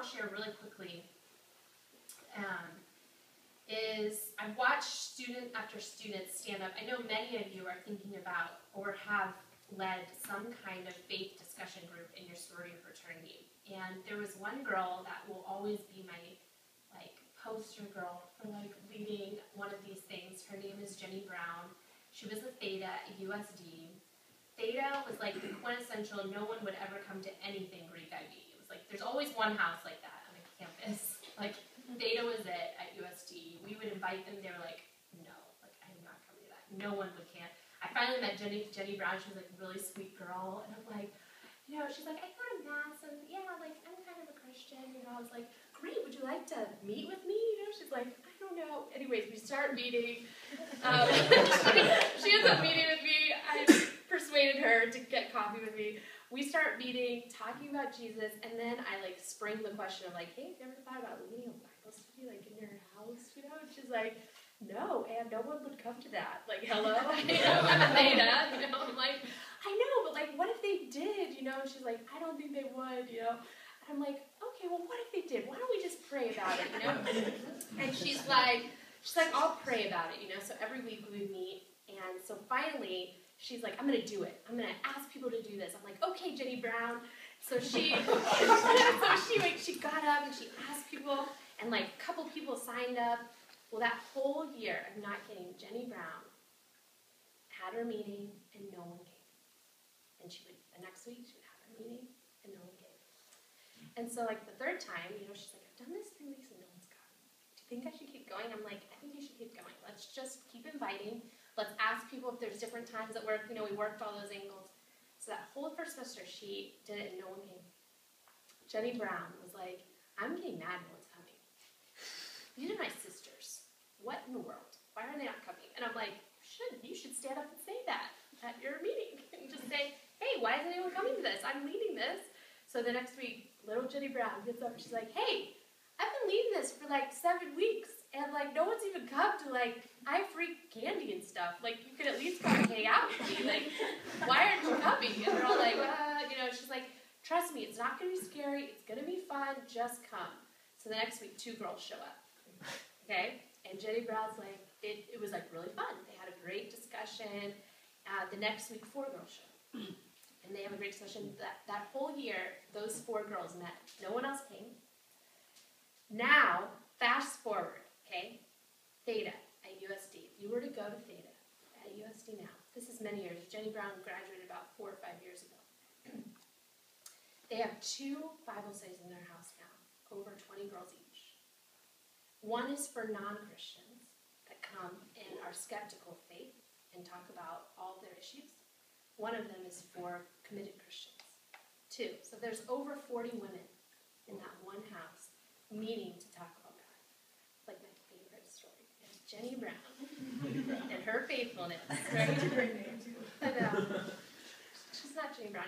I'll share really quickly is I've watched student after student stand up. I know many of you are thinking about or have led some kind of faith discussion group in your sorority or fraternity. And there was one girl that will always be my poster girl for leading one of these things. Her name is Jenny Brown. She was a Theta at USD. Theta was like the quintessential, no one would ever come to anything Greek IB. It was like, there's always one house like that on a campus. Theta was it at USD. We would invite them, they were like, no, I'm not coming to that. No one would can. I finally met Jenny Brown. She was a really sweet girl. And I'm like, she's like, I go to Mass, and yeah, I'm kind of a Christian. I was like, great, would you like to meet with me? She's like, I don't know. Anyways, we start meeting. She ends up meeting with me. I persuaded her to get coffee with me. We start meeting, talking about Jesus, and then I spring the question of hey, have you ever thought about leading a Bible study in your house? And she's like, no, and no one would come to that. Hello, I'm a Theta. I'm like, I know, but what if they did? And she's like, I don't think they would. And I'm like, okay, well, what if they did? Why don't we just pray about it? And she's like, I'll pray about it. So every week we would meet, and so finally. She's like, I'm going to do it. I'm going to ask people to do this. I'm like, okay, Jenny Brown. So she got up and she asked people, and a couple people signed up. Well, that whole year, I'm not kidding, Jenny Brown had her meeting and no one came. And the next week, she would have her meeting and no one came. And so the third time, she's like, I've done this 3 weeks and no one's come. Do you think I should keep going? I'm like, I think you should keep going. Let's just keep inviting. Let's ask people if there's different times at work. We worked all those angles. So that whole first semester, she did it and no one came. Jenny Brown was like, I'm getting mad no one's coming. These are my sisters. What in the world? Why are they not coming? And I'm like, you should stand up and say that at your meeting. And just say, hey, why isn't anyone coming to this? I'm leading this. So the next week, little Jenny Brown gets up and she's like, hey, I've been leading this for 7 weeks. And no one's even come to I have free candy and stuff. You could at least come and hang out with me. Why aren't you coming? And they're all like, she's like, trust me, it's not going to be scary. It's going to be fun. Just come. So the next week, 2 girls show up. Okay? And Jenny Brown's it was really fun. They had a great discussion. The next week, 4 girls show up. And they have a great discussion. That whole year, those 4 girls met. No one else came. Now, fast forward. Okay, Theta at USD. If you were to go to Theta at USD now, this is many years. Jenny Brown graduated about 4 or 5 years ago. They have 2 Bible studies in their house now, over 20 girls each. One is for non-Christians that come and are skeptical of faith and talk about all of their issues. One of them is for committed Christians. 2. So there's over 40 women in that one house meeting to talk about Jenny Brown and her faithfulness. Right? She's not Jenny Brown.